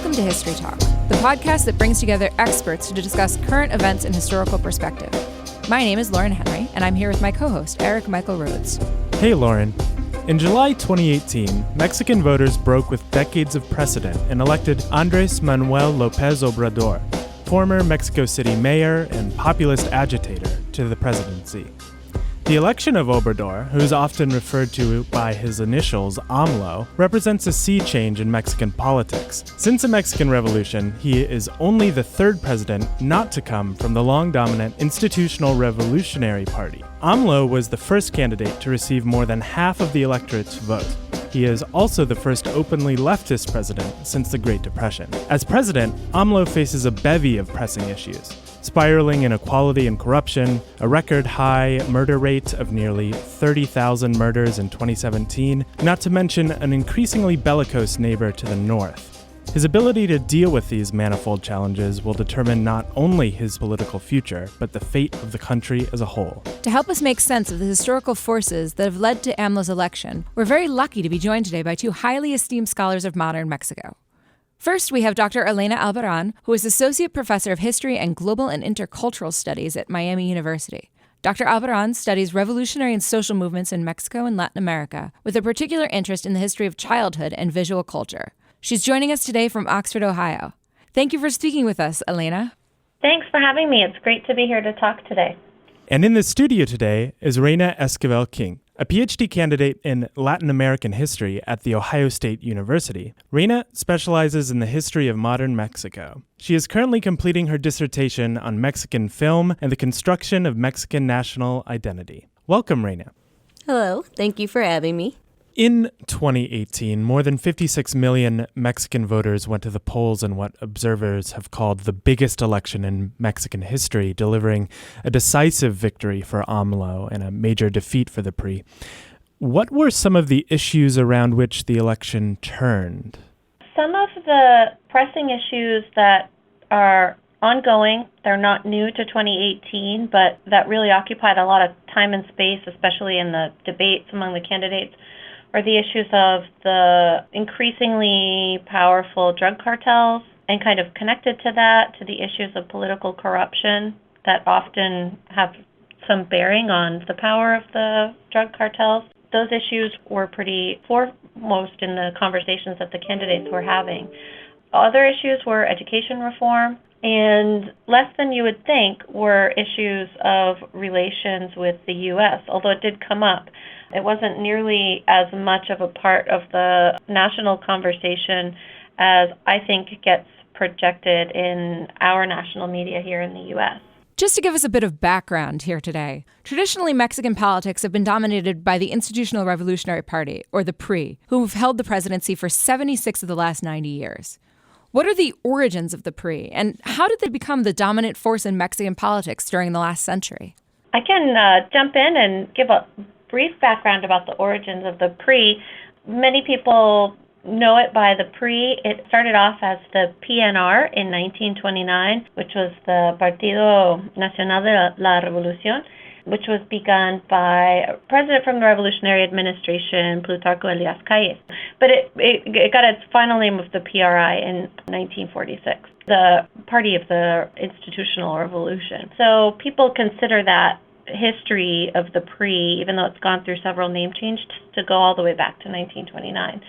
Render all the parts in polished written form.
Welcome to History Talk, the podcast that brings together experts to discuss current events in historical perspective. My name is Lauren Henry, and I'm here with my co-host, Eric Michael Rhodes. Hey, Lauren. In July 2018, Mexican voters broke with decades of precedent and elected Andrés Manuel López Obrador, former Mexico City mayor and populist agitator, to the presidency. The election of Obrador, who is often referred to by his initials AMLO, represents a sea change in Mexican politics. Since the Mexican Revolution, he is only the third president not to come from the long-dominant Institutional Revolutionary Party. AMLO was the first candidate to receive more than half of the electorate's vote. He is also the first openly leftist president since the Great Depression. As president, AMLO faces a bevy of pressing issues: spiraling inequality and corruption, a record-high murder rate of nearly 30,000 murders in 2017, not to mention an increasingly bellicose neighbor to the north. His ability to deal with these manifold challenges will determine not only his political future, but the fate of the country as a whole. To help us make sense of the historical forces that have led to AMLO's election, we're very lucky to be joined today by two highly esteemed scholars of modern Mexico. First, we have Dr. Elena Albarrán, who is Associate Professor of History and Global and Intercultural Studies at Miami University. Dr. Albarrán studies revolutionary and social movements in Mexico and Latin America, with a particular interest in the history of childhood and visual culture. She's joining us today from Oxford, Ohio. Thank you for speaking with us, Elena. Thanks for having me. It's great to be here to talk today. And in the studio today is Reyna Esquivel-King, a PhD candidate in Latin American history at The Ohio State University. Reyna specializes in the history of modern Mexico. She is currently completing her dissertation on Mexican film and the construction of Mexican national identity. Welcome, Reyna. Hello. Thank you for having me. In 2018, more than 56 million Mexican voters went to the polls in what observers have called the biggest election in Mexican history, delivering a decisive victory for AMLO and a major defeat for the PRI. What were some of the issues around which the election turned? Some of the pressing issues that are ongoing, they're not new to 2018, but that really occupied a lot of time and space, especially in the debates among the candidates, are the issues of the increasingly powerful drug cartels, and kind of connected to that, to the issues of political corruption that often have some bearing on the power of the drug cartels. Those issues were pretty foremost in the conversations that the candidates were having. Other issues were education reform, and less than you would think were issues of relations with the U.S., although it did come up. It wasn't nearly as much of a part of the national conversation as I think gets projected in our national media here in the U.S. Just to give us a bit of background here today, traditionally Mexican politics have been dominated by the Institutional Revolutionary Party, or the PRI, who have held the presidency for 76 of the last 90 years. What are the origins of the PRI, and how did they become the dominant force in Mexican politics during the last century? I can jump in and give a brief background about the origins of the PRI. Many people know it by the PRI. It started off as the PNR in 1929, which was the Partido Nacional de la Revolución, which was begun by a president from the Revolutionary Administration, Plutarco Elias Calles. But it got its final name of the PRI in 1946, the Party of the Institutional Revolution. So people consider that history of the PRI, even though it's gone through several name changes, to go all the way back to 1929.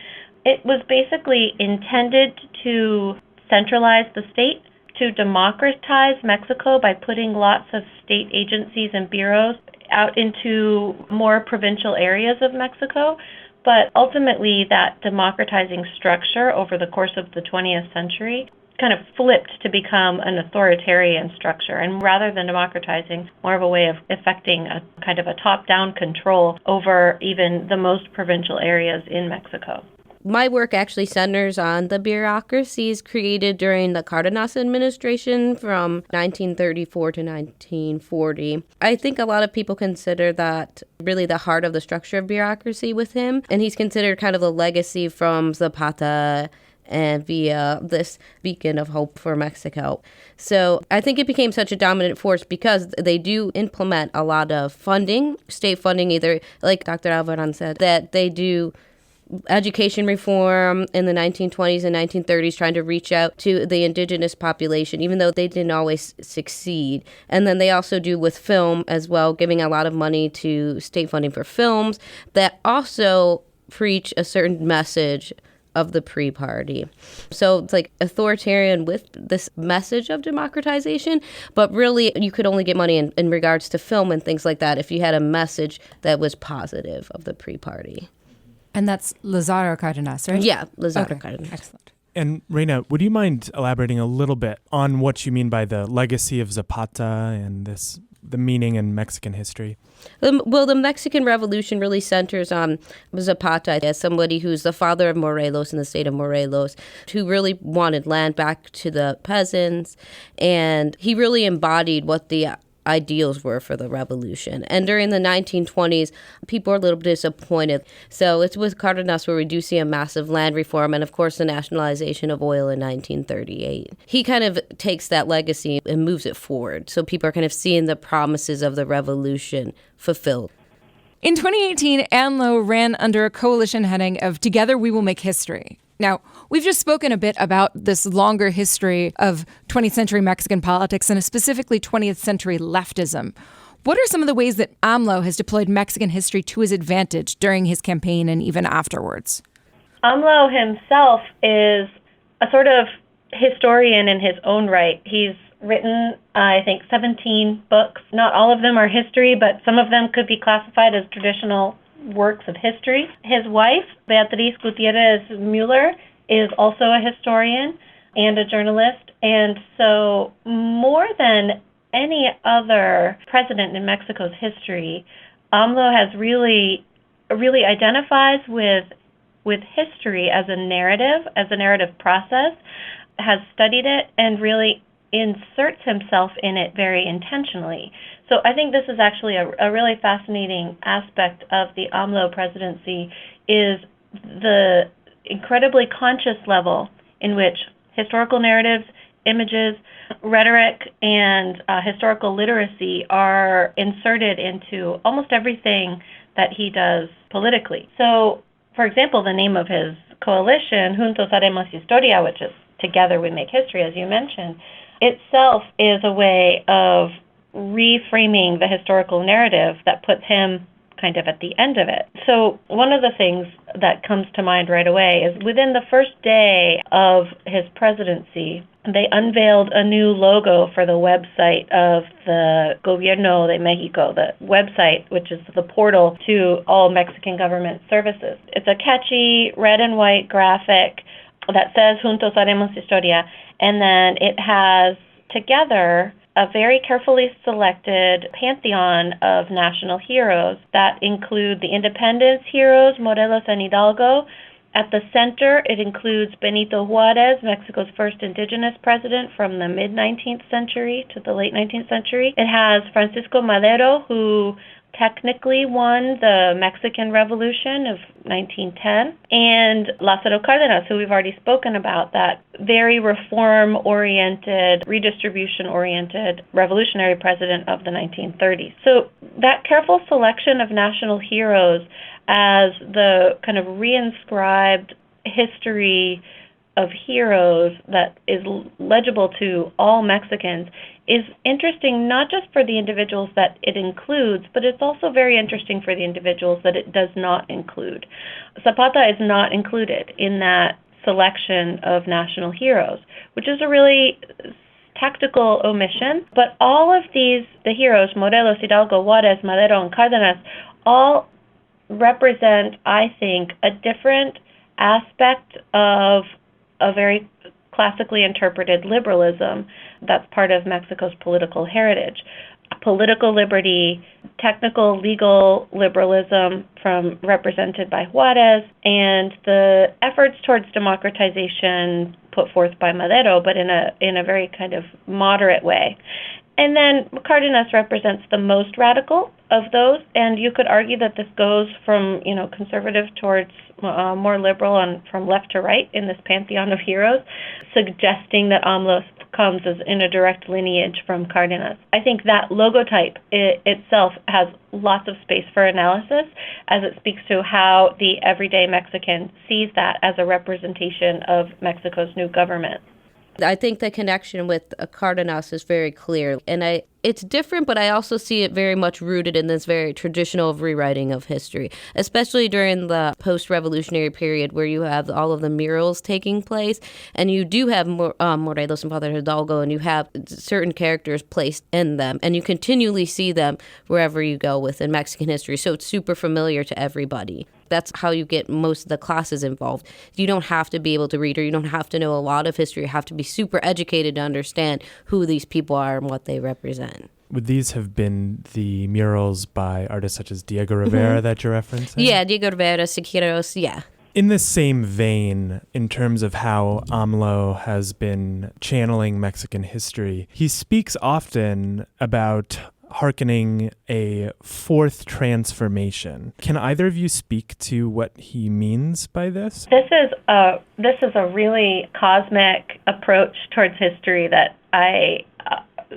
It was basically intended to centralize the state, to democratize Mexico by putting lots of state agencies and bureaus out into more provincial areas of Mexico. But ultimately, that democratizing structure over the course of the 20th century kind of flipped to become an authoritarian structure, and rather than democratizing, more of a way of effecting a kind of a top-down control over even the most provincial areas in Mexico. My work actually centers on the bureaucracies created during the Cardenas administration from 1934 to 1940. I think a lot of people consider that really the heart of the structure of bureaucracy with him, and he's considered kind of the legacy from Zapata and via this beacon of hope for Mexico. So I think it became such a dominant force because they do implement a lot of funding, state funding, either like Dr. Albarrán said, that they do education reform in the 1920s and 1930s, trying to reach out to the indigenous population, even though they didn't always succeed. And then they also do with film as well, giving a lot of money to state funding for films that also preach a certain message of the pre-party. So it's like authoritarian with this message of democratization, but really you could only get money in regards to film and things like that if you had a message that was positive of the pre-party. And that's Lázaro Cárdenas, right? Yeah, Lázaro Cárdenas. Excellent. And Reyna, would you mind elaborating a little bit on what you mean by the legacy of Zapata and the meaning in Mexican history? Well, the Mexican Revolution really centers on Zapata as somebody who's the father of Morelos in the state of Morelos, who really wanted land back to the peasants, and he really embodied what the ideals were for the revolution. And during the 1920s, people were a little disappointed. So it's with Cárdenas where we do see a massive land reform and, of course, the nationalization of oil in 1938. He kind of takes that legacy and moves it forward. So people are kind of seeing the promises of the revolution fulfilled. In 2018, AMLO ran under a coalition heading of Together We Will Make History. Now, we've just spoken a bit about this longer history of 20th century Mexican politics and specifically 20th century leftism. What are some of the ways that AMLO has deployed Mexican history to his advantage during his campaign and even afterwards? AMLO himself is a sort of historian in his own right. He's written, I think, 17 books. Not all of them are history, but some of them could be classified as traditional works of history. His wife, Beatriz Gutierrez Müller, is also a historian and a journalist. And so more than any other president in Mexico's history, AMLO has really identifies with history as a narrative process, has studied it, and really inserts himself in it very intentionally. So I think this is actually a really fascinating aspect of the AMLO presidency, is the incredibly conscious level in which historical narratives, images, rhetoric, and historical literacy are inserted into almost everything that he does politically. So, for example, the name of his coalition, Juntos Haremos Historia, which is Together We Make History, as you mentioned, itself is a way of reframing the historical narrative that puts him kind of at the end of it. So one of the things that comes to mind right away is within the first day of his presidency, they unveiled a new logo for the website of the Gobierno de Mexico, the website, which is the portal to all Mexican government services. It's a catchy red and white graphic that says Juntos Haremos Historia, and then it has together a very carefully selected pantheon of national heroes that include the independence heroes, Morelos and Hidalgo. At the center, it includes Benito Juárez, Mexico's first indigenous president from the mid-19th century to the late 19th century. It has Francisco Madero, who technically won the Mexican Revolution of 1910, and Lázaro Cárdenas, who we've already spoken about, that very reform-oriented, redistribution-oriented revolutionary president of the 1930s. So that careful selection of national heroes as the kind of reinscribed history of heroes that is legible to all Mexicans is interesting, not just for the individuals that it includes, but it's also very interesting for the individuals that it does not include. Zapata is not included in that selection of national heroes, which is a really tactical omission. But all of the heroes, Morelos, Hidalgo, Juárez, Madero, and Cárdenas, all represent, I think, a different aspect of a very classically interpreted liberalism that's part of Mexico's political heritage. Political liberty, technical legal liberalism represented by Juárez, and the efforts towards democratization put forth by Madero, but in a very kind of moderate way. And then Cárdenas represents the most radical of those, and you could argue that this goes from conservative towards more liberal and from left to right in this pantheon of heroes, suggesting that AMLO comes as in a direct lineage from Cárdenas. I think that logotype itself has lots of space for analysis, as it speaks to how the everyday Mexican sees that as a representation of Mexico's new government. I think the connection with Cárdenas is very clear, and it's different, but I also see it very much rooted in this very traditional rewriting of history, especially during the post-revolutionary period where you have all of the murals taking place, and you do have Morelos and Father Hidalgo, and you have certain characters placed in them, and you continually see them wherever you go within Mexican history, so it's super familiar to everybody. That's how you get most of the classes involved. You don't have to be able to read, or you don't have to know a lot of history. You have to be super educated to understand who these people are and what they represent. Would these have been the murals by artists such as Diego Rivera that you're referencing? Yeah, Diego Rivera, Siqueiros, yeah. In the same vein, in terms of how AMLO has been channeling Mexican history, he speaks often about hearkening a fourth transformation. Can either of you speak to what he means by this? This is a really cosmic approach towards history that I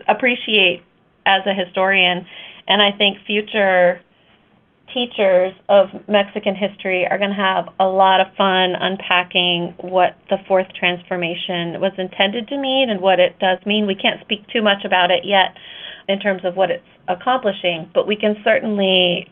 appreciate as a historian, and I think future teachers of Mexican history are going to have a lot of fun unpacking what the fourth transformation was intended to mean and what it does mean. We can't speak too much about it yet in terms of what it's accomplishing, but we can certainly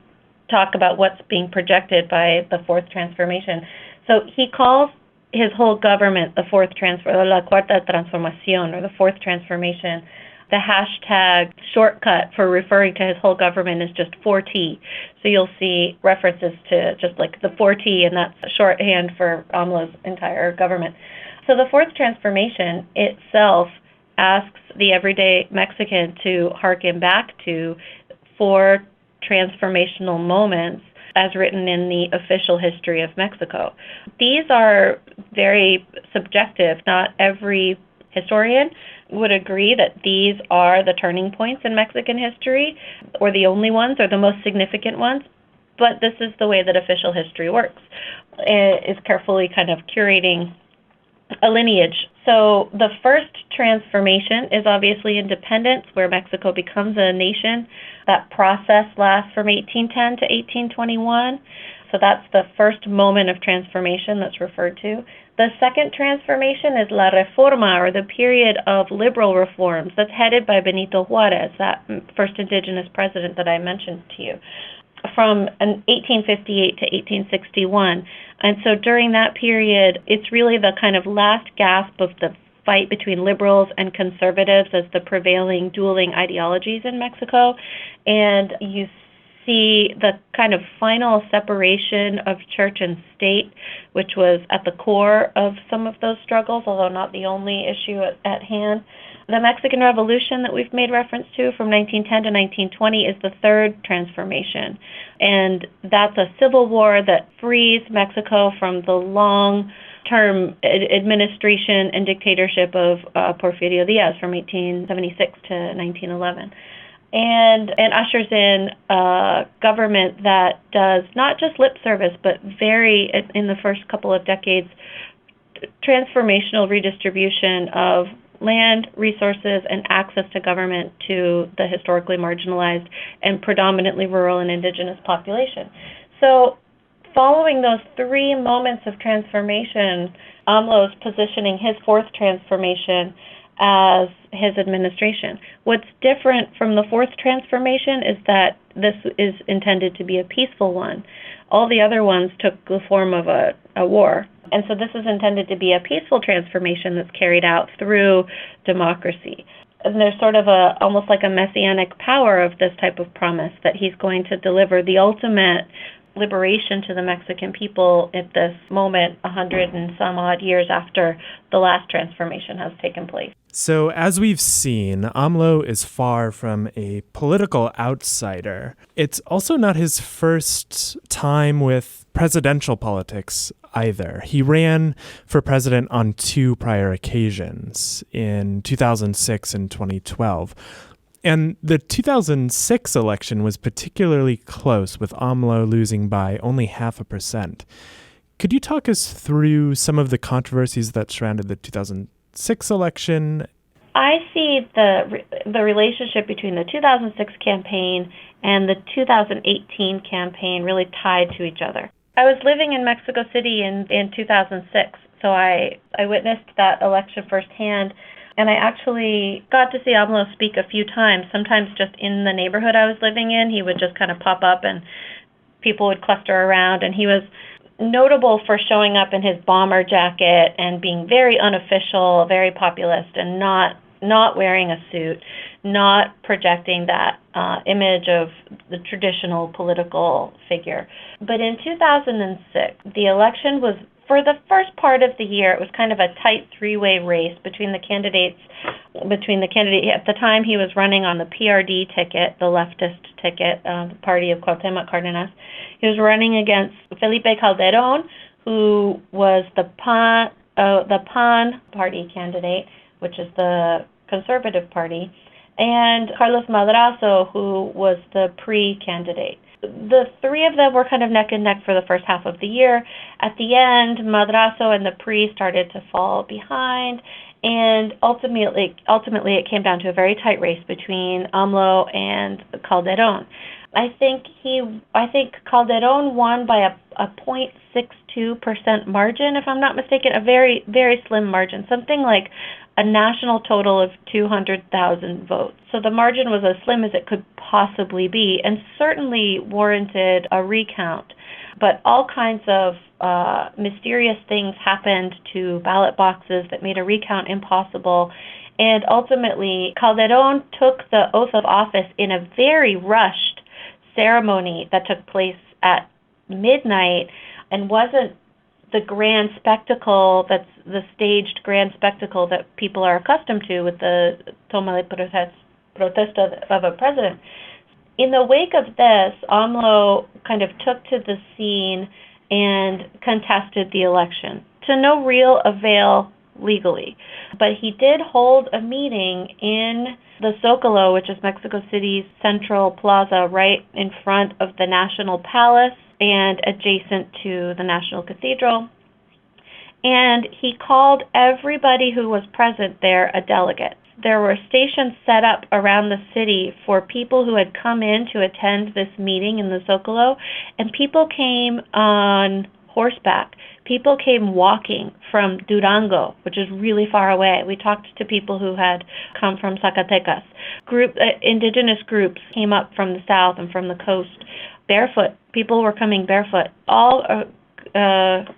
talk about what's being projected by the fourth transformation. So he calls his whole government the fourth la cuarta transformación, or the fourth transformation. The hashtag shortcut for referring to his whole government is just 4T. So you'll see references to just like the 4T, and that's shorthand for AMLO's entire government. So the fourth transformation itself asks the everyday Mexican to hearken back to four transformational moments as written in the official history of Mexico. These are very subjective. Not every historian would agree that these are the turning points in Mexican history, or the only ones, or the most significant ones, but this is the way that official history works. It is carefully kind of curating a lineage. So the first transformation is obviously independence, where Mexico becomes a nation. That process lasts from 1810 to 1821. So that's the first moment of transformation that's referred to. The second transformation is La Reforma, or the period of liberal reforms, that's headed by Benito Juárez, that first indigenous president that I mentioned to you, from 1858 to 1861. And so during that period, it's really the kind of last gasp of the fight between liberals and conservatives as the prevailing dueling ideologies in Mexico. And you see the kind of final separation of church and state, which was at the core of some of those struggles, although not the only issue at hand. The Mexican Revolution that we've made reference to from 1910 to 1920 is the third transformation. And that's a civil war that frees Mexico from the long-term administration and dictatorship of Porfirio Díaz from 1876 to 1911. And ushers in a government that does not just lip service, but very, in the first couple of decades, transformational redistribution of land, resources, and access to government to the historically marginalized and predominantly rural and indigenous population. So following those three moments of transformation, AMLO is positioning his fourth transformation as his administration. What's different from the fourth transformation is that this is intended to be a peaceful one. All the other ones took the form of a war. And so this is intended to be a peaceful transformation that's carried out through democracy. And there's sort of almost like a messianic power of this type of promise that he's going to deliver the ultimate liberation to the Mexican people at this moment, 100 and some odd years after the last transformation has taken place. So as we've seen, AMLO is far from a political outsider. It's also not his first time with presidential politics either. He ran for president on two prior occasions, in 2006 and 2012. And the 2006 election was particularly close, with AMLO losing by only 0.5%. Could you talk us through some of the controversies that surrounded the 2006 election? I see the relationship between the 2006 campaign and the 2018 campaign really tied to each other. I was living in Mexico City in 2006, so I witnessed that election firsthand, and I actually got to see AMLO speak a few times, sometimes just in the neighborhood I was living in. He would just kind of pop up and people would cluster around, and he was notable for showing up in his bomber jacket and being very unofficial, very populist, and not wearing a suit, not projecting that image of the traditional political figure. But in 2006, the election was, for the first part of the year, it was kind of a tight three-way race between the candidates. At the time, he was running on the PRD ticket, the leftist ticket, the party of Cuauhtémoc Cárdenas. He was running against Felipe Calderón, who was the PAN party candidate, which is the conservative party, and Carlos Madrazo, who was the PRI candidate. The three of them were kind of neck and neck for the first half of the year. At the end, Madrazo and the PRI started to fall behind, and ultimately it came down to a very tight race between AMLO and Calderón. I think Calderón won by a 0.62% margin, if I'm not mistaken, a very, very slim margin, something like a national total of 200,000 votes. So the margin was as slim as it could possibly be, and certainly warranted a recount. But all kinds of mysterious things happened to ballot boxes that made a recount impossible. And ultimately, Calderón took the oath of office in a very rushed ceremony that took place at midnight and wasn't the grand spectacle, that's the staged grand spectacle that people are accustomed to with the toma de protesta of a president. In the wake of this, AMLO kind of took to the scene and contested the election to no real avail legally. But he did hold a meeting in the Zócalo, which is Mexico City's central plaza, right in front of the National Palace and adjacent to the National Cathedral. And he called everybody who was present there a delegate. There were stations set up around the city for people who had come in to attend this meeting in the Zócalo, and people came on horseback. People came walking from Durango, which is really far away. We talked to people who had come from Zacatecas. Indigenous groups came up from the south and from the coast barefoot. People were coming barefoot, all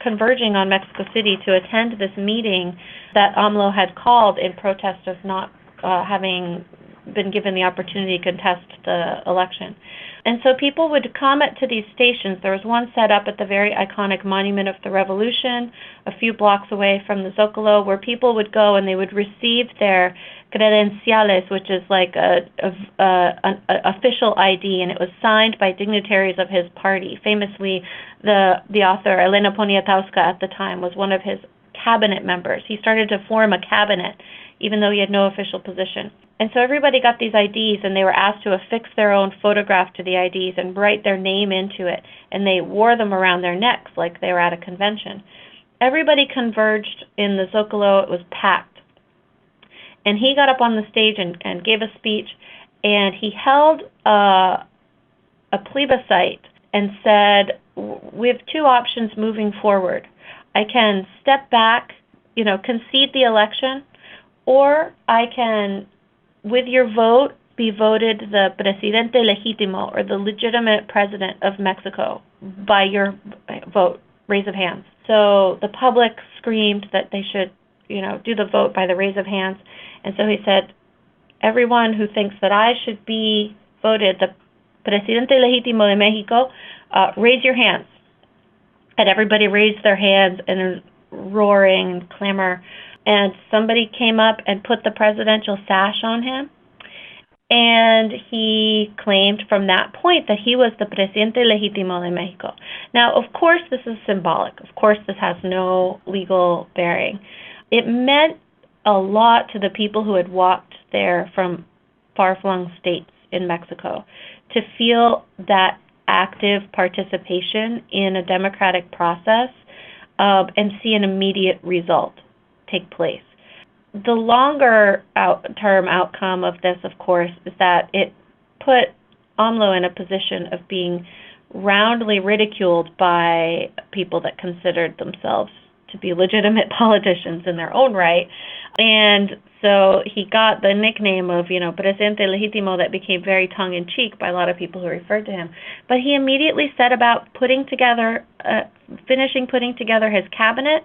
converging on Mexico City to attend this meeting that AMLO had called in protest of not having been given the opportunity to contest the election. And so people would come to these stations. There was one set up at the very iconic Monument of the Revolution, a few blocks away from the Zócalo, where people would go and they would receive their credenciales, which is like an official ID, and it was signed by dignitaries of his party. Famously, the author Elena at the time was one of his cabinet members. He started to form a cabinet, even though he had no official position. And so everybody got these IDs, and they were asked to affix their own photograph to the IDs and write their name into it, and they wore them around their necks like they were at a convention. Everybody converged in the Zócalo. It was packed. And he got up on the stage and gave a speech, and he held a plebiscite and said, we have two options moving forward. I can step back, concede the election, or I can, with your vote, be voted the presidente legítimo, or the legitimate president of Mexico, by your vote, raise of hands. So the public screamed that they should, do the vote by the raise of hands. And so he said, everyone who thinks that I should be voted the presidente legítimo de Mexico, raise your hands. And everybody raised their hands and roaring and clamor. And somebody came up and put the presidential sash on him. And he claimed from that point that he was the presidente legítimo de Mexico. Now, of course, this is symbolic. Of course, this has no legal bearing. It meant a lot to the people who had walked there from far-flung states in Mexico to feel that active participation in a democratic process and see an immediate result take place. The longer term outcome of this, of course, is that it put AMLO in a position of being roundly ridiculed by people that considered themselves to be legitimate politicians in their own right. And so he got the nickname of, Presidente Legítimo, that became very tongue-in-cheek by a lot of people who referred to him. But he immediately set about finishing putting together his cabinet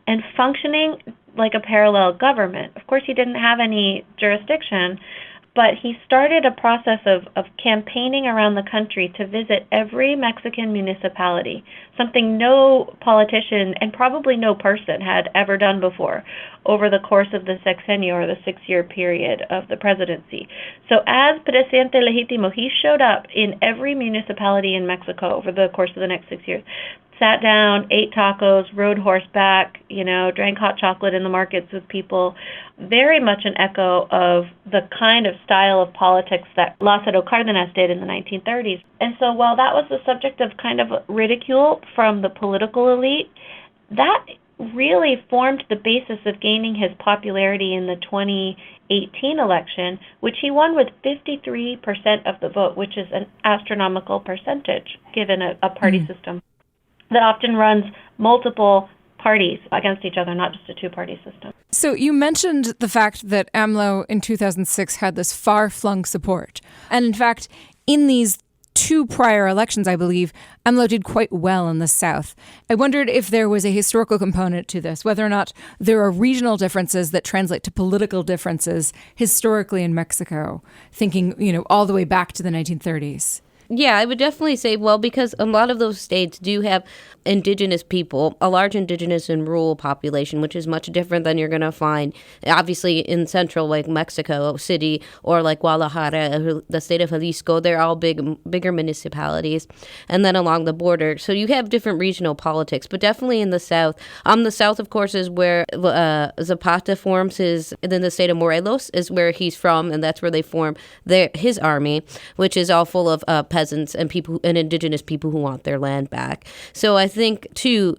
and functioning like a parallel government. Of course, he didn't have any jurisdiction, but he started a process of campaigning around the country to visit every Mexican municipality, something no politician and probably no person had ever done before over the course of the sexenio, or the 6-year period of the presidency. So as Presidente Legítimo, he showed up in every municipality in Mexico over the course of the next 6 years. Sat down, ate tacos, rode horseback, drank hot chocolate in the markets with people. Very much an echo of the kind of style of politics that Lázaro Cárdenas did in the 1930s. And so while that was the subject of kind of ridicule from the political elite, that really formed the basis of gaining his popularity in the 2018 election, which he won with 53% of the vote, which is an astronomical percentage given a party system that often runs multiple parties against each other, not just a two-party system. So you mentioned the fact that AMLO in 2006 had this far-flung support. And in fact, in these 2 prior elections, I believe, AMLO did quite well in the South. I wondered if there was a historical component to this, whether or not there are regional differences that translate to political differences historically in Mexico, thinking, all the way back to the 1930s. Yeah, I would definitely say, because a lot of those states do have indigenous people, a large indigenous and rural population, which is much different than you're going to find, obviously, in central, like Mexico City or like Guadalajara, the state of Jalisco. They're all bigger municipalities. And then along the border. So you have different regional politics, but definitely in the South. The South, of course, is where Zapata forms then the state of Morelos is where he's from, and that's where they form his army, which is all full of peasants and people and indigenous people who want their land back. So I think too,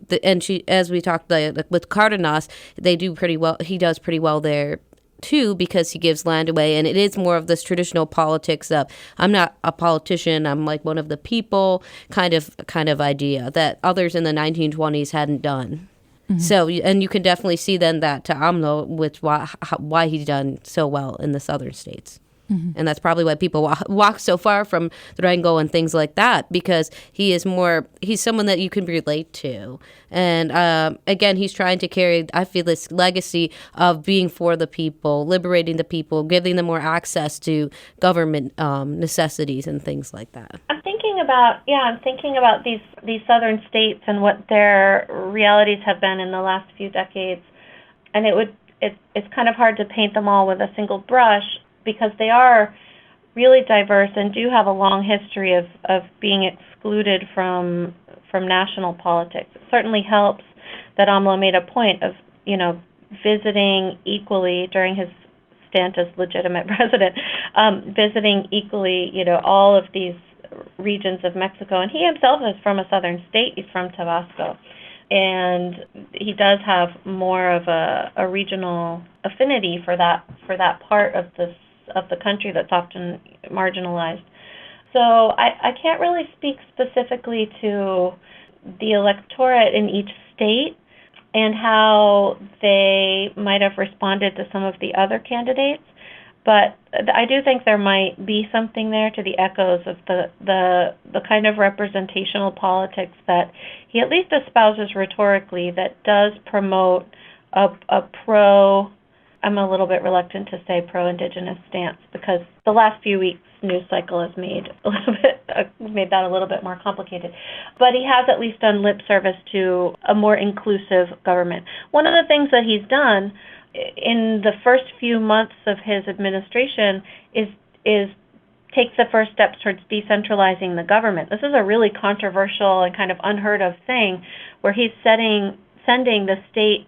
as we talked with Cárdenas, they do pretty well. He does pretty well there too, because he gives land away, and it is more of this traditional politics of I'm not a politician, I'm like one of the people kind of idea that others in the 1920s hadn't done. Mm-hmm. So, and you can definitely see then that to AMLO with why he's done so well in the southern states. Mm-hmm. And that's probably why people walk so far from Durango and things like that, because he's someone that you can relate to. And again, he's trying to carry, I feel, this legacy of being for the people, liberating the people, giving them more access to government necessities and things like that. I'm thinking about these southern states and what their realities have been in the last few decades. And it's kind of hard to paint them all with a single brush, because they are really diverse and do have a long history of being excluded from national politics. It certainly helps that AMLO made a point of, visiting equally during his stint as legitimate president, visiting equally, all of these regions of Mexico. And he himself is from a southern state. He's from Tabasco. And he does have more of a regional affinity for that part of the country that's often marginalized. So I can't really speak specifically to the electorate in each state and how they might have responded to some of the other candidates, but I do think there might be something there to the echoes of the kind of representational politics that he at least espouses rhetorically that does promote a pro, I'm a little bit reluctant to say pro-Indigenous stance, because the last few weeks news cycle has made that a little bit more complicated. But he has at least done lip service to a more inclusive government. One of the things that he's done in the first few months of his administration is take the first steps towards decentralizing the government. This is a really controversial and kind of unheard of thing, where he's sending the state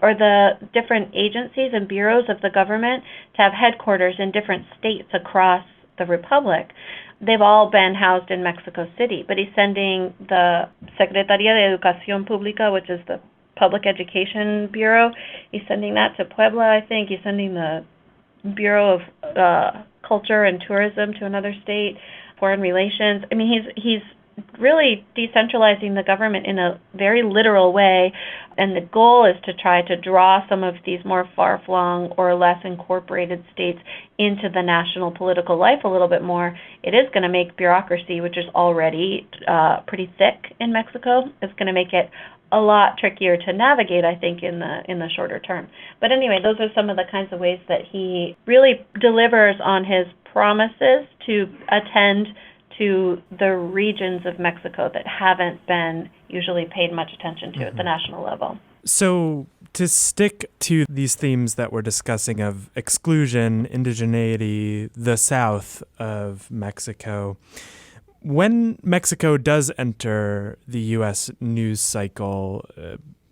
or the different agencies and bureaus of the government to have headquarters in different states across the republic. They've all been housed in Mexico City, but he's sending the Secretaría de Educación Pública, which is the Public Education Bureau. He's sending that to Puebla, I think. He's sending the Bureau of Culture and Tourism to another state, Foreign Relations. I mean, he's really decentralizing the government in a very literal way, and the goal is to try to draw some of these more far-flung or less incorporated states into the national political life a little bit more. It is going to make bureaucracy, which is already pretty thick in Mexico, it's going to make it a lot trickier to navigate, I think, in the shorter term. But anyway, those are some of the kinds of ways that he really delivers on his promises to attend to the regions of Mexico that haven't been usually paid much attention to at the national level. So to stick to these themes that we're discussing of exclusion, indigeneity, the south of Mexico, when Mexico does enter the U.S. news cycle,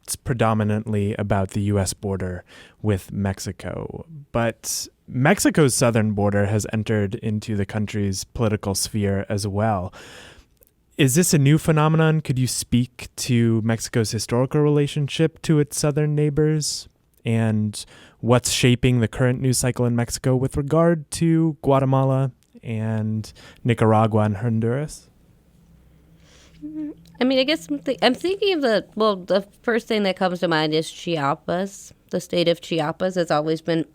it's predominantly about the U.S. border with Mexico. But Mexico's southern border has entered into the country's political sphere as well. Is this a new phenomenon? Could you speak to Mexico's historical relationship to its southern neighbors and what's shaping the current news cycle in Mexico with regard to Guatemala and Nicaragua and Honduras? I mean, I guess I'm thinking of the first thing that comes to mind is Chiapas. The state of Chiapas has always been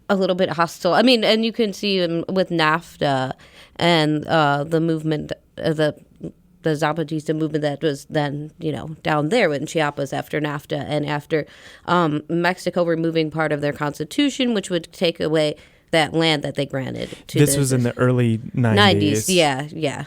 a little bit hostile. I mean, and you can see with NAFTA and the movement, the Zapatista movement that was then, down there in Chiapas after NAFTA and after Mexico removing part of their constitution, which would take away that land that they granted to this was in the early 90s. Yeah.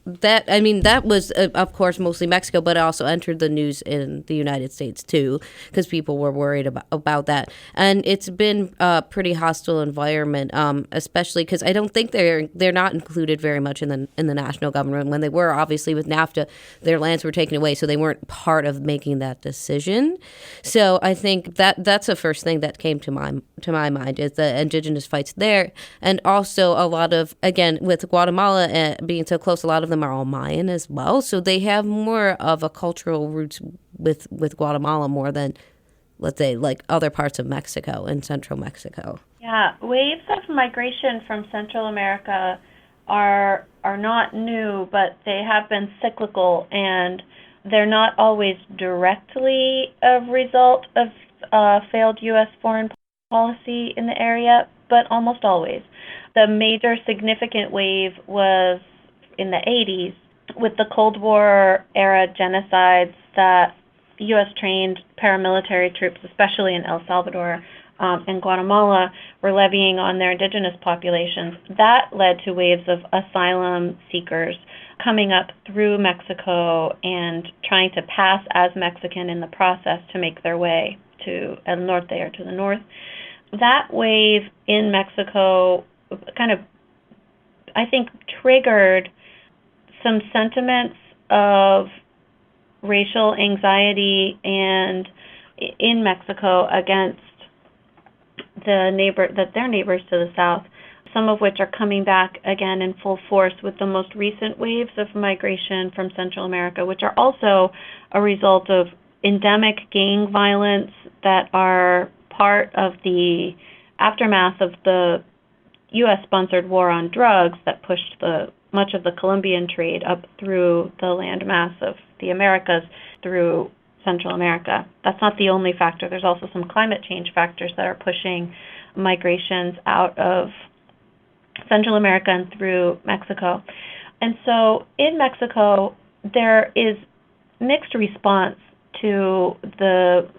That was, of course, mostly Mexico, but it also entered the news in the United States, too, because people were worried about that. And it's been a pretty hostile environment, especially because I don't think they're not included very much in the national government. When they were, obviously, with NAFTA, their lands were taken away, so they weren't part of making that decision. So I think that's the first thing that came to my mind is the indigenous fights there. And also a lot of, again, with Guatemala being so close, a lot of them are all Mayan as well, so they have more of a cultural roots with Guatemala more than, let's say, like other parts of Mexico and central Mexico. Yeah, waves of migration from Central America are not new, but they have been cyclical, and they're not always directly a result of failed U.S. foreign policy in the area, but almost always. The major significant wave was in the 80s with the Cold War era genocides that U.S. trained paramilitary troops, especially in El Salvador and Guatemala, were levying on their indigenous populations. That led to waves of asylum seekers coming up through Mexico and trying to pass as Mexican in the process to make their way to El Norte or to the north. That wave in Mexico kind of, I think, triggered some sentiments of racial anxiety and in Mexico against their neighbors to the south, some of which are coming back again in full force with the most recent waves of migration from Central America, which are also a result of endemic gang violence that are part of the aftermath of the U.S.-sponsored war on drugs that pushed much of the Colombian trade up through the landmass of the Americas through Central America. That's not the only factor. There's also some climate change factors that are pushing migrations out of Central America and through Mexico. And so in Mexico, there is mixed response to the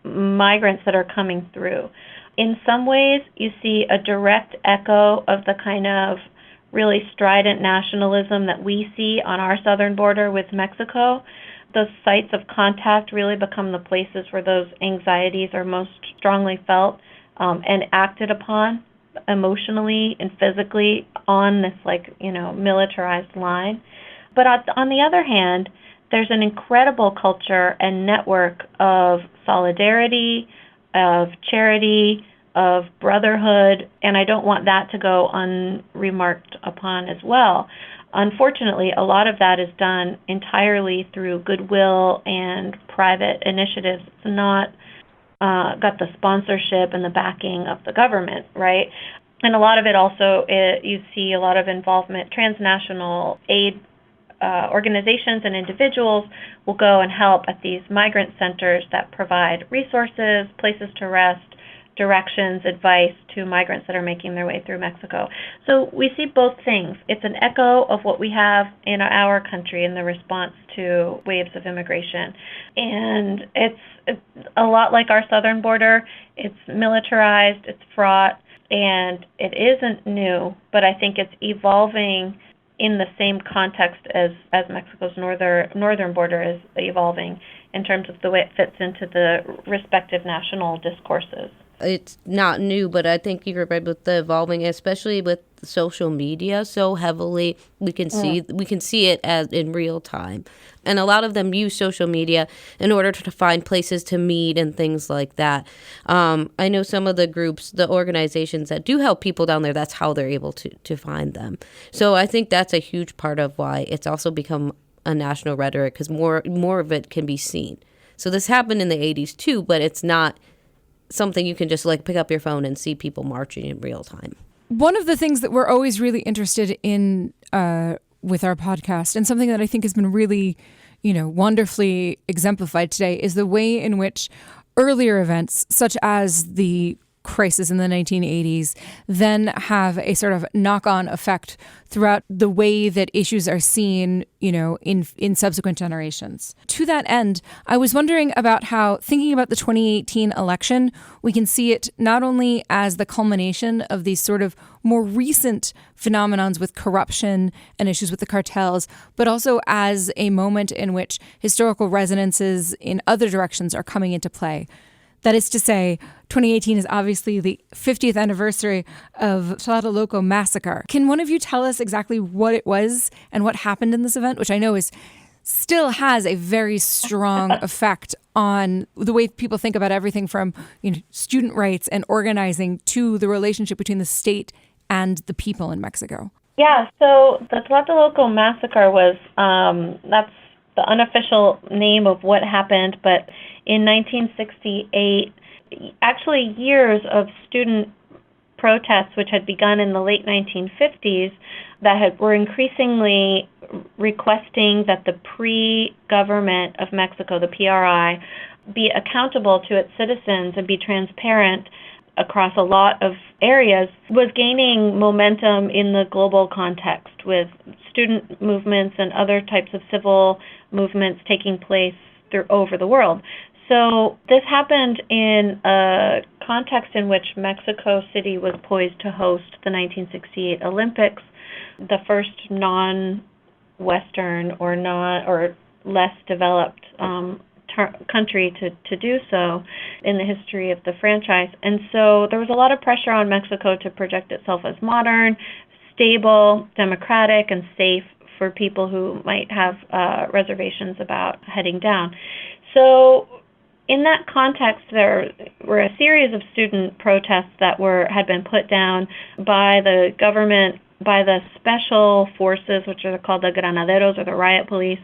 migrants that are coming through. In some ways, you see a direct echo of the kind of really strident nationalism that we see on our southern border with Mexico. Those sites of contact really become the places where those anxieties are most strongly felt and acted upon emotionally and physically on this militarized line. But on the other hand, there's an incredible culture and network of solidarity, of charity, of brotherhood, and I don't want that to go unremarked upon as well. Unfortunately, a lot of that is done entirely through goodwill and private initiatives. It's not got the sponsorship and the backing of the government, right? And a lot of it also, you see a lot of involvement, transnational aid organizations and individuals will go and help at these migrant centers that provide resources, places to rest, directions, advice to migrants that are making their way through Mexico. So we see both things. It's an echo of what we have in our country in the response to waves of immigration. And it's a lot like our southern border. It's militarized, it's fraught, and it isn't new, but I think it's evolving in the same context as Mexico's northern border is evolving in terms of the way it fits into the respective national discourses. It's not new, but I think you're right with the evolving, especially with social media so heavily. We can see it as in real time, and a lot of them use social media in order to find places to meet and things like that. I know some of the groups, the organizations that do help people down there, that's how they're able to find them. So I think that's a huge part of why it's also become a national rhetoric, because more of it can be seen. So this happened in the 80s too, but it's not something you can just like pick up your phone and see people marching in real time. One of the things that we're always really interested in with our podcast, and something that I think has been really, wonderfully exemplified today, is the way in which earlier events, such as the crisis in the 1980s, then have a sort of knock-on effect throughout the way that issues are seen, in subsequent generations. To that end, I was wondering about how, thinking about the 2018 election, we can see it not only as the culmination of these sort of more recent phenomenons with corruption and issues with the cartels, but also as a moment in which historical resonances in other directions are coming into play. That is to say, 2018 is obviously the 50th anniversary of Tlatelolco massacre. Can one of you tell us exactly what it was and what happened in this event, which I know still has a very strong effect on the way people think about everything from student rights and organizing to the relationship between the state and the people in Mexico? Yeah, so the Tlatelolco massacre was, that's the unofficial name of what happened, but in 1968, actually years of student protests, which had begun in the late 1950s, that were increasingly requesting that the pre-government of Mexico, the PRI, be accountable to its citizens and be transparent across a lot of areas, was gaining momentum in the global context, with student movements and other types of civil movements taking place over the world. So this happened in a context in which Mexico City was poised to host the 1968 Olympics, the first non-Western or less developed country to do so in the history of the franchise. And so there was a lot of pressure on Mexico to project itself as modern, stable, democratic, and safe for people who might have reservations about heading down. So in that context, there were a series of student protests that had been put down by the government, by the special forces, which are called the granaderos, or the riot police.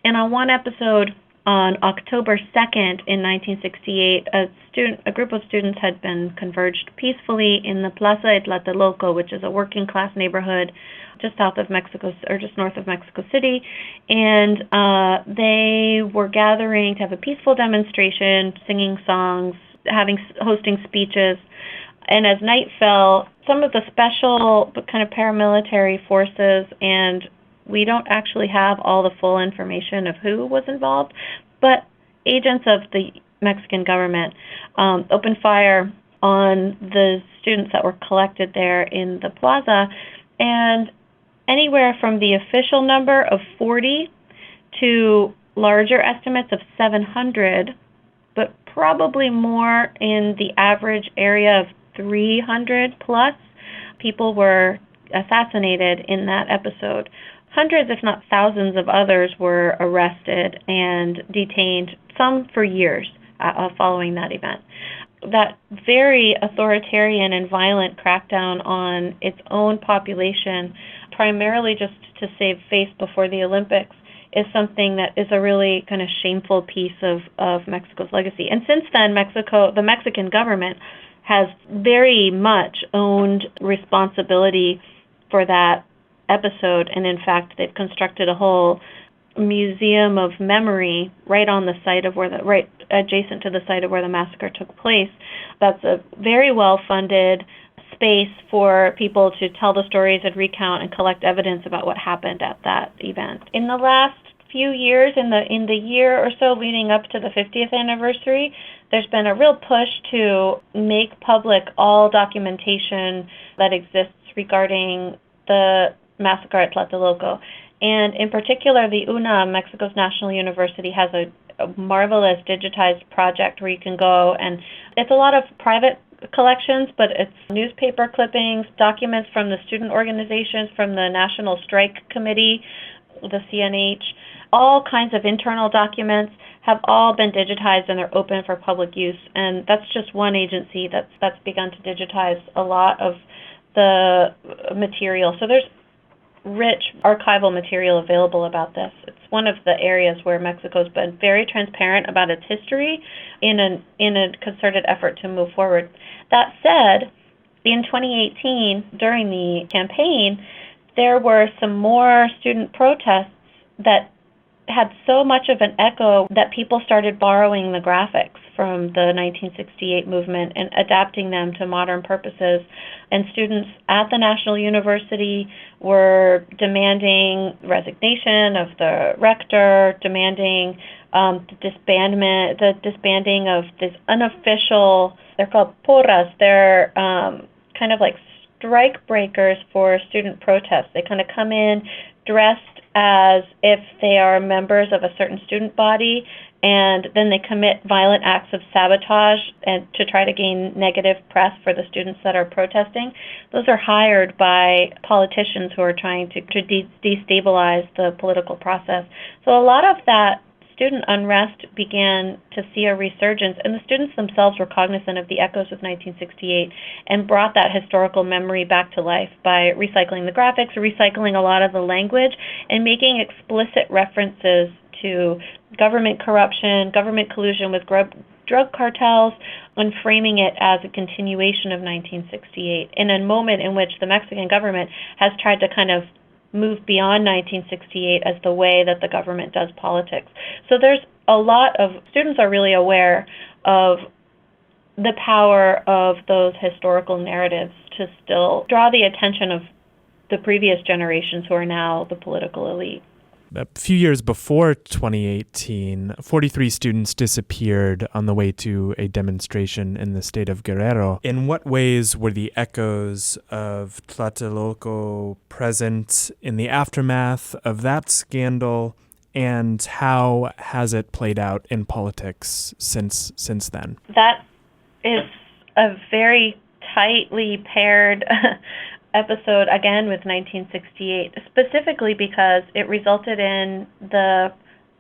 And on one episode, on October 2nd in 1968, a group of students had been converged peacefully in the Plaza de Tlatelolco, which is a working-class neighborhood just south of Mexico, or just north of Mexico City, and they were gathering to have a peaceful demonstration, singing songs, hosting speeches. And as night fell, some of the special but kind of paramilitary forces, and we don't actually have all the full information of who was involved, but agents of the Mexican government opened fire on the students that were collected there in the plaza, and anywhere from the official number of 40 to larger estimates of 700, but probably more in the average area of 300 plus people were assassinated in that episode. Hundreds, if not thousands, of others were arrested and detained, some for years following that event. that very authoritarian and violent crackdown on its own population, primarily just to save face before the Olympics, is something that is a really kind of shameful piece of Mexico's legacy. And since then, the Mexican government has very much owned responsibility for that episode, and in fact, they've constructed a whole museum of memory right adjacent to the site of where the massacre took place. That's a very well-funded space for people to tell the stories and recount and collect evidence about what happened at that event. In the last few years, in the year or so leading up to the 50th anniversary, there's been a real push to make public all documentation that exists regarding the massacre at Tlatelolco. And in particular, the UNAM, Mexico's National University, has a marvelous digitized project where you can go, and it's a lot of private collections, but it's newspaper clippings, documents from the student organizations, from the National Strike Committee, the CNH, all kinds of internal documents have all been digitized, and they're open for public use. And that's just one agency that's begun to digitize a lot of the material. So there's rich archival material available about this. It's one of the areas where Mexico's been very transparent about its history in a concerted effort to move forward. That said, in 2018, during the campaign, there were some more student protests that had so much of an echo that people started borrowing the graphics from the 1968 movement and adapting them to modern purposes. And students at the National University were demanding resignation of the rector, demanding the disbanding of these unofficial, they're called porras, they're kind of like strike breakers for student protests. They kind of come in dressed as if they are members of a certain student body, and then they commit violent acts of sabotage and to try to gain negative press for the students that are protesting. Those are hired by politicians who are trying to destabilize the political process. So a lot of that student unrest began to see a resurgence, and the students themselves were cognizant of the echoes of 1968 and brought that historical memory back to life by recycling the graphics, recycling a lot of the language, and making explicit references to government corruption, government collusion with drug cartels, and framing it as a continuation of 1968 in a moment in which the Mexican government has tried to kind of move beyond 1968 as the way that the government does politics. So there's a lot of students are really aware of the power of those historical narratives to still draw the attention of the previous generations who are now the political elite. A few years before 2018, 43 students disappeared on the way to a demonstration in the state of Guerrero. In what ways were the echoes of Tlatelolco present in the aftermath of that scandal, and how has it played out in politics since then? That is a very tightly paired episode, again, with 1968, specifically because it resulted in the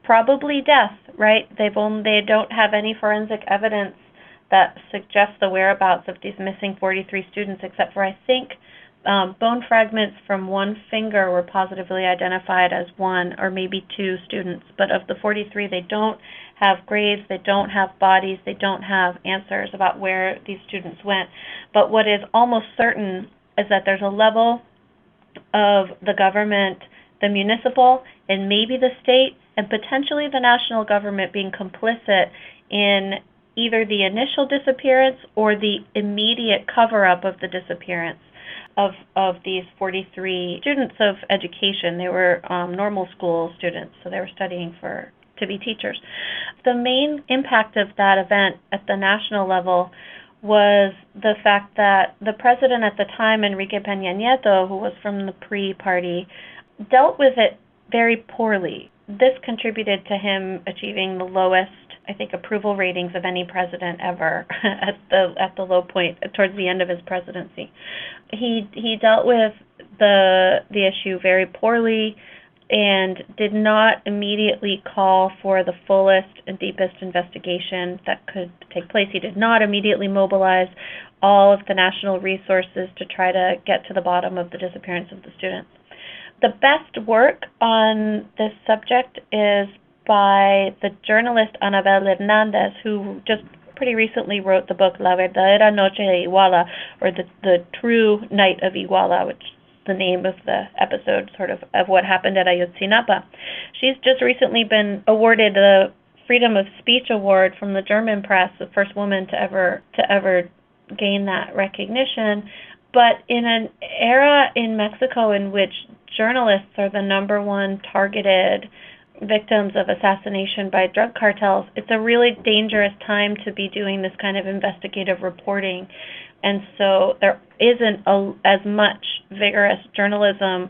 probably death, right? They don't have any forensic evidence that suggests the whereabouts of these missing 43 students, except for, I think, bone fragments from one finger were positively identified as one or maybe two students. But of the 43, they don't have graves, they don't have bodies, they don't have answers about where these students went. But what is almost certain is that there's a level of the government, the municipal, and maybe the state, and potentially the national government being complicit in either the initial disappearance or the immediate cover-up of the disappearance of these 43 students of education. They were normal school students, so they were studying to be teachers. The main impact of that event at the national level was the fact that the president at the time, Enrique Peña Nieto, who was from the PRI party, dealt with it very poorly. This contributed to him achieving the lowest, I think, approval ratings of any president ever at the low point towards the end of his presidency. He dealt with the issue very poorly. and did not immediately call for the fullest and deepest investigation that could take place. He did not immediately mobilize all of the national resources to try to get to the bottom of the disappearance of the students. The best work on this subject is by the journalist Anabel Hernandez, who just pretty recently wrote the book La Verdadera Noche de Iguala, or the True Night of Iguala, which the name of the episode sort of what happened at Ayotzinapa. She's just recently been awarded the Freedom of Speech Award from the German press, the first woman to ever gain that recognition. But in an era in Mexico in which journalists are the number one targeted victims of assassination by drug cartels, it's a really dangerous time to be doing this kind of investigative reporting. And so there isn't as much vigorous journalism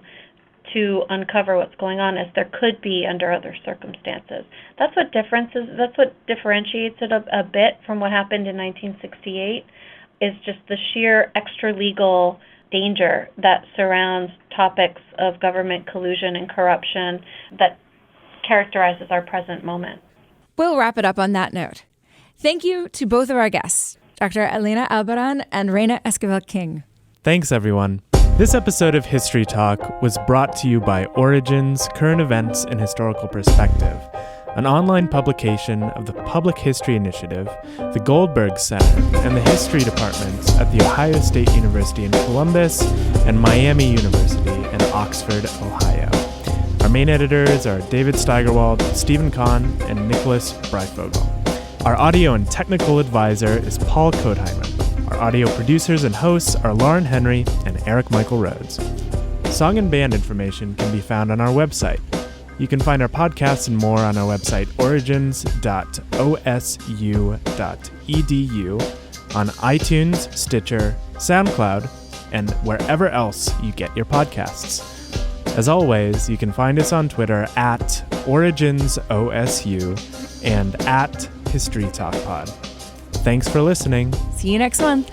to uncover what's going on as there could be under other circumstances. That's what differentiates it a bit from what happened in 1968, is just the sheer extra-legal danger that surrounds topics of government collusion and corruption that characterizes our present moment. We'll wrap it up on that note. Thank you to both of our guests, Dr. Elena Albarrán and Reyna Esquivel-King. Thanks, everyone. This episode of History Talk was brought to you by Origins, Current Events and Historical Perspective, an online publication of the Public History Initiative, the Goldberg Center, and the History Departments at The Ohio State University in Columbus and Miami University in Oxford, Ohio. Our main editors are David Steigerwald, Stephen Kahn, and Nicholas Breifogel. Our audio and technical advisor is Paul Kodheimer. Our audio producers and hosts are Lauren Henry and Eric Michael Rhodes. Song and band information can be found on our website. You can find our podcasts and more on our website, origins.osu.edu, on iTunes, Stitcher, SoundCloud, and wherever else you get your podcasts. As always, you can find us on Twitter at OriginsOSU and at HistoryTalkPod. Thanks for listening. See you next month.